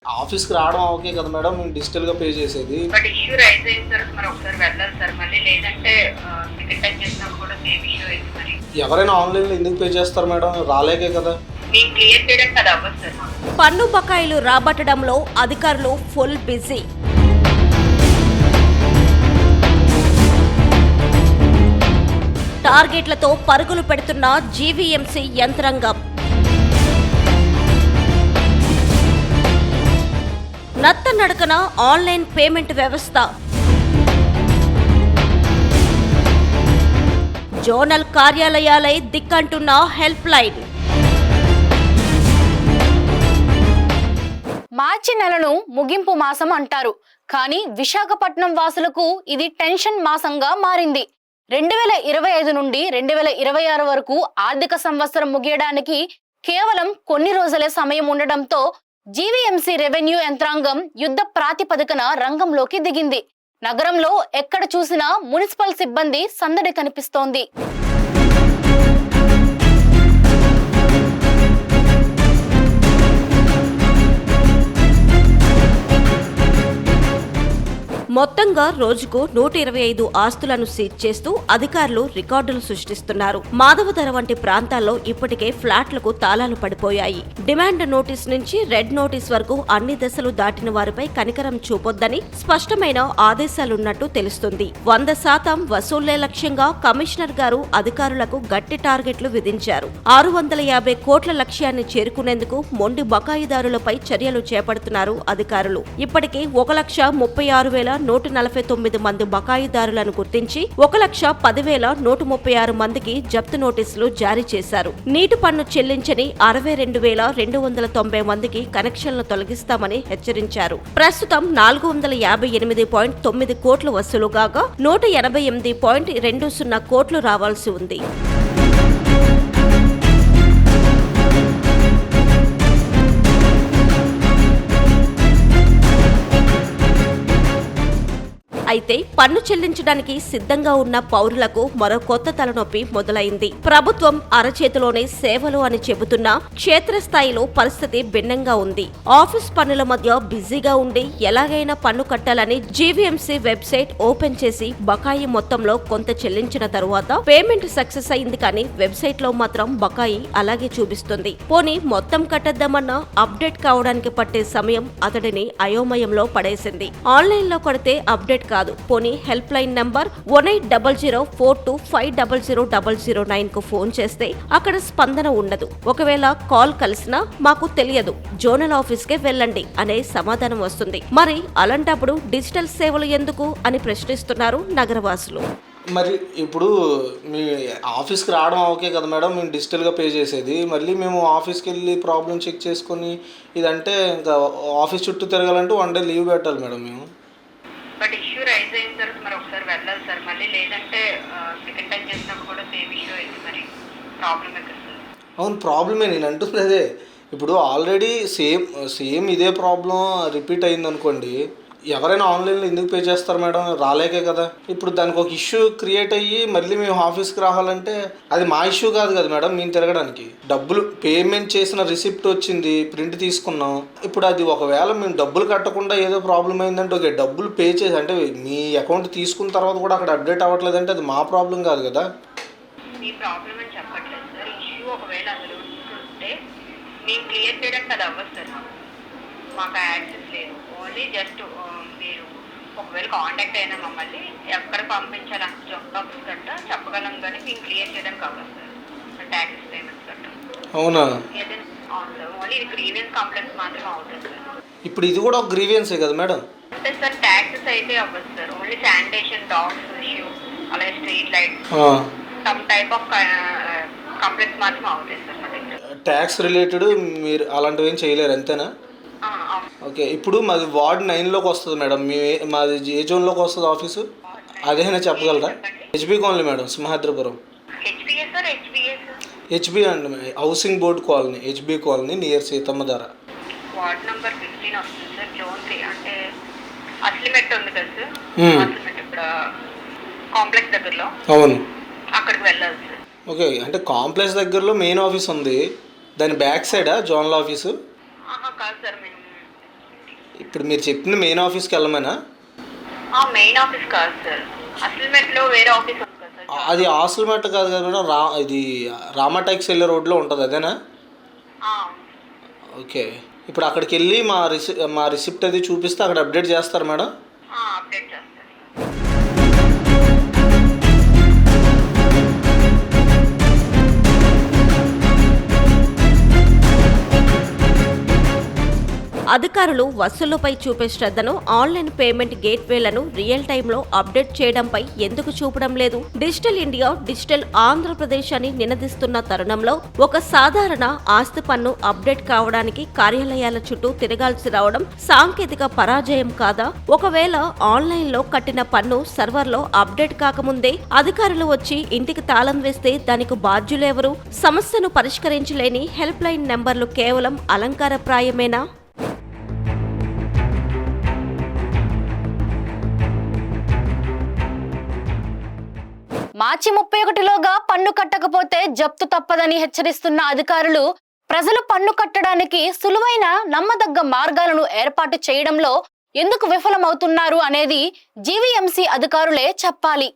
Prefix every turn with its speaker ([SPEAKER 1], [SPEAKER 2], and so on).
[SPEAKER 1] ఆఫీస్‌కి రావడం ఓకే కదా మేడం. మేము డిజిటల్‌గా పే చేసేది.
[SPEAKER 2] బట్ ఇష్యూ రైజ్ అయిన తర్వాత మరి ఒకసారి వెళ్ళాలి సార్. మళ్ళీ లేదంటే సెకండ్ టైం చేసినప్పుడు కూడా సేమ్ ఇష్యూ అయింది మరి.
[SPEAKER 1] ఎవరైనా ఆన్‌లైన్‌లో ఎందుకు పే చేస్తారు మేడం? రాలేకే కదా.
[SPEAKER 2] మేము క్లియర్ చేయడానికి అది అవ్వదు సార్ మాకు.
[SPEAKER 3] పన్ను బకాయిలు రాబట్టడంలో అధికారులు ఫుల్ బిజీ. టార్గెట్లతో పరుగులు పెడుతున్న జీవీఎంసీ యంత్రాంగం. నత్తనడకన ఆన్లైన్ పేమెంట్ వ్యవస్థ. జోనల్ కార్యాలయాలే దిక్కంటున్న హెల్ప్ లైన్.
[SPEAKER 4] మార్చి నెలను ముగింపు మాసం అంటారు, కానీ విశాఖపట్నం వాసులకు ఇది టెన్షన్ మాసంగా మారింది. 2025 నుండి 2026 వరకు ఆర్థిక సంవత్సరం ముగియడానికి కేవలం కొన్ని రోజులే సమయం ఉండడంతో జీవీఎంసీ రెవెన్యూ యంత్రాంగం యుద్ధ ప్రాతిపదికన రంగంలోకి దిగింది. నగరంలో ఎక్కడ చూసినా మున్సిపల్ సిబ్బంది సందడి కనిపిస్తోంది.
[SPEAKER 3] మొత్తంగా రోజుకు 125 ఆస్తులను సీజ్ చేస్తూ అధికారులు రికార్డులు సృష్టిస్తున్నారు. మాధవధర వంటి ప్రాంతాల్లో ఇప్పటికే ఫ్లాట్లకు తాళాలు పడిపోయాయి. డిమాండ్ నోటీస్ నుంచి రెడ్ నోటీస్ వరకు అన్ని దశలు దాటిన వారిపై కనికరం చూపొద్దని స్పష్టమైన ఆదేశాలున్నట్టు తెలుస్తుంది. 100% వసూళ్లే లక్ష్యంగా కమిషనర్ గారు అధికారులకు గట్టి టార్గెట్లు విధించారు. 650 కోట్ల లక్ష్యాన్ని చేరుకునేందుకు మొండి బకాయిదారులపై చర్యలు చేపడుతున్నారు అధికారులు. ఇప్పటికే 1,36,149 మంది బకాయిదారులను గుర్తించి 1,10,136 మందికి జప్తు నోటీసులు జారీ చేశారు. నీటి పన్ను చెల్లించని 62,290 మందికి కనెక్షన్లు తొలగిస్తామని హెచ్చరించారు. ప్రస్తుతం 458.9 కోట్లు వసూలు కాగా 188.20 కోట్లు రావాల్సి ఉంది. అయితే పన్ను చెల్లించడానికి సిద్ధంగా ఉన్న పౌరులకు మరో కొత్త తలనొప్పి మొదలైంది. ప్రభుత్వం అరచేతిలోనే సేవలు అని చెబుతున్నా క్షేత్రస్థాయిలో పరిస్థితి భిన్నంగా ఉంది. ఆఫీస్ పనుల మధ్య బిజీగా ఉండి ఎలాగైనా పన్ను కట్టాలని జీవీఎంసీ వెబ్సైట్ ఓపెన్ చేసి బకాయి మొత్తంలో కొంత చెల్లించిన తరువాత పేమెంట్ సక్సెస్ అయింది, కానీ వెబ్సైట్ లో మాత్రం బకాయి అలాగే చూపిస్తుంది. పోనీ మొత్తం కట్టద్దామన్నా అప్డేట్ కావడానికి పట్టే సమయం అతడిని అయోమయంలో పడేసింది. ఆన్లైన్ లో కొడితే అప్డేట్ కాదు, పోనీ హెల్ప్ లైన్ నంబర్ 180042500009 కు ఫోన్ చేస్తే అక్కడ స్పందన ఉండదు. ఒకవేళ కాల్ కలిసినా మాకు తెలియదు, జోనల్ ఆఫీస్ కే వెళ్ళండి అనే సమాధానం వస్తుంది. మరి అలాంటప్పుడు డిజిటల్ సేవలు ఎందుకు అని ప్రశ్నిస్తున్నారు నగరవాసులు.
[SPEAKER 1] మరి ఇప్పుడు మీ ఆఫీస్‌కి రావడం ఓకే కదా మేడం. మేము డిజిటల్‌గా పే చేసేది. మళ్ళీ మేము ఆఫీస్‌కి వెళ్ళి ప్రాబ్లమ్ చెక్ చేసుకొని ఇదంటే ఇంకా ఆఫీస్ చుట్టూ తిరగాలంటే 1 డే లీవ్ పెట్టాలి మేడం మేము.
[SPEAKER 2] బట్ ఇష్యూ రైజ్ అయిన తర్వాత మరి ఒకసారి వెళ్ళాలి సార్. మళ్ళీ లేదంటే సెకండ్ టైం చేసినప్పుడు కూడా సేమ్ ఇష్యూ అయింది మరి. ప్రాబ్లం ఎక్కడ సార్?
[SPEAKER 1] అవును, ప్రాబ్లమే. నేను అంటుంది అదే. ఇప్పుడు ఆల్రెడీ సేమ్ ఇదే ప్రాబ్లం రిపీట్ అయిందనుకోండి, ఎవరైనా ఆన్లైన్లో ఎందుకు పే చేస్తారు మేడం? రాలేకే కదా. ఇప్పుడు దానికి ఒక ఇష్యూ క్రియేట్ అయ్యి మళ్ళీ మేము ఆఫీస్కి రావాలంటే అది మా ఇష్యూ కాదు కదా మేడం. మేము తిరగడానికి డబ్బులు పేమెంట్ చేసిన రిసిప్ట్ వచ్చింది, ప్రింట్ తీసుకున్నాం. ఇప్పుడు అది ఒకవేళ మేము డబ్బులు కట్టకుండా ఏదో ప్రాబ్లం అయిందంటే ఓకే, డబ్బులు పే చేసి అంటే మీ అకౌంట్ తీసుకున్న తర్వాత కూడా అక్కడ అప్డేట్ అవ్వట్లేదంటే అది మా ప్రాబ్లం కాదు కదా.
[SPEAKER 2] మీ ప్రాబ్లం అని చెప్పట్లేదు సార్. ఇష్యూ ఒకవేళ అందులో ఉంటే మేము క్లియర్ చేయడానికి అది అవ్వదు సార్. మాకు యాక్సెస్ లేదు. ఓన్లీ జస్ట్ మీరు ఒకవేళ కాంటాక్ట్ అయినా మమ్మల్ని ఎక్కడ పంపించాలని జోనల్ ఆఫీస్ గట్ట చెప్పగలం, కానీ మేము క్లియర్ చేయడానికి అవ్వదు సార్. ట్యాక్సెస్ పేమెంట్స్ గట్ట.
[SPEAKER 1] అవునా?
[SPEAKER 2] ఏదైనా అవును సార్. ఓన్లీ ఇది గ్రీవియన్స్ కంప్లైంట్స్ మాత్రం అవుతుంది సార్.
[SPEAKER 1] ఇప్పుడు ఇది కూడా ఒక గ్రీవియన్సే కదా మేడం.
[SPEAKER 2] అంటే సార్ ట్యాక్సెస్ అయితే అవ్వదు sir. Only sanitation, dogs issue, అలాగే street lights, some type of complaints మాత్రం అవుతాయి సార్ మా దగ్గర.
[SPEAKER 1] ట్యాక్స్ రిలేటెడ్ మీరు అలాంటివి ఏం చేయలేరు అంతేనా? ఓకే. ఇప్పుడు మాది వార్డ్ 9లోకి వస్తుంది మేడం. మాది ఏ జోన్లోకి వస్తుంది ఆఫీసు? అదేనా చెప్పగలరా? HB colony madam, Simhadripuram. HB అండి, housing board colony, HB colony near Seethammadhara.
[SPEAKER 2] Ward number 15 వస్తుంది సార్. జోన్ 3 అంటే అస్లిమెట్ ఉంది కదా సార్. అస్లిమెట్ ఇక్కడ కాంప్లెక్స్ దగ్గరలో.
[SPEAKER 1] అవును,
[SPEAKER 2] అక్కడికి వెళ్ళాలి సార్.
[SPEAKER 1] ఓకే. అంటే కాంప్లెక్స్ దగ్గరలో మెయిన్ ఆఫీస్ ఉంది, దాని బ్యాక్ సైడా జోనల్ ఆఫీసు?
[SPEAKER 2] కాదు సార్, మేము
[SPEAKER 1] ఇప్పుడు మీరు చెప్పింది మెయిన్ ఆఫీస్కి వెళ్ళమేనా?
[SPEAKER 2] మెయిన్ ఆఫీస్ కాదు సార్, అసల్మెట్లో వేరే ఆఫీస్ ఉంది కదా సార్.
[SPEAKER 1] అది ఆసులమెట్ట కాదు కదా మేడం, ఇది రామాటాక్స్ వెళ్ళే రోడ్లో ఉంటుంది అదేనా? ఓకే, ఇప్పుడు అక్కడికి వెళ్ళి మా రిసిప్ట్ అది చూపిస్తే అక్కడ అప్డేట్ చేస్తారు మేడం?
[SPEAKER 2] అప్డేట్ చేస్తారు.
[SPEAKER 3] అధికారులు వసూళ్లపై చూపే శ్రద్ధను ఆన్లైన్ పేమెంట్ గేట్వేలను రియల్ టైంలో అప్డేట్ చేయడంపై ఎందుకు చూపడం లేదు? డిజిటల్ ఇండియా, డిజిటల్ ఆంధ్రప్రదేశ్ అని నినదిస్తున్న తరుణంలో ఒక సాధారణ ఆస్తి పన్ను అప్డేట్ కావడానికి కార్యాలయాల చుట్టూ తిరగాల్సి రావడం సాంకేతిక పరాజయం కాదా? ఒకవేళ ఆన్లైన్లో కట్టిన పన్ను సర్వర్లో అప్డేట్ కాకముందే అధికారులు వచ్చి ఇంటికి తాళం వేస్తే దానికి బాధ్యులెవరు? సమస్యను పరిష్కరించలేని హెల్ప్ లైన్ నెంబర్లు కేవలం అలంకారప్రాయమేనా?
[SPEAKER 4] మార్చి 31లోగా పన్ను కట్టకపోతే జప్తు తప్పదని హెచ్చరిస్తున్న అధికారులు ప్రజలు పన్ను కట్టడానికి సులువైన నమ్మదగ్గ మార్గాలను ఏర్పాటు చేయడంలో ఎందుకు విఫలమవుతున్నారు అనేది జీవీఎంసీ అధికారులే చెప్పాలి.